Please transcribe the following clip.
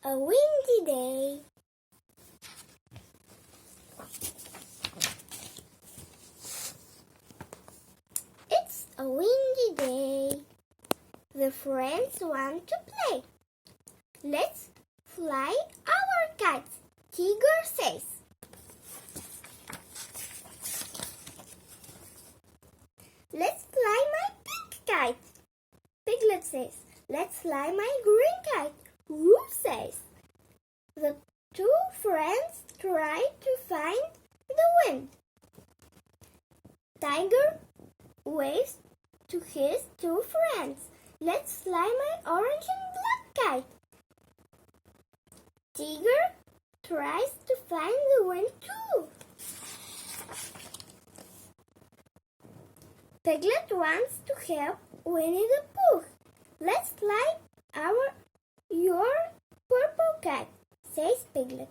a windy day. It's a windy day. The friends want to play. Let's fly our kites, Tiger says. Let's fly my pink kite, Piglet says. Let's fly my green kite, Roo says. The two friends try to find the wind. Tiger waves to his two friends. Let's fly my orange and black kite. Tiger tries to find the wind too. Piglet wants to help Winnie the Pooh. Let's fly your purple kite, says Piglet.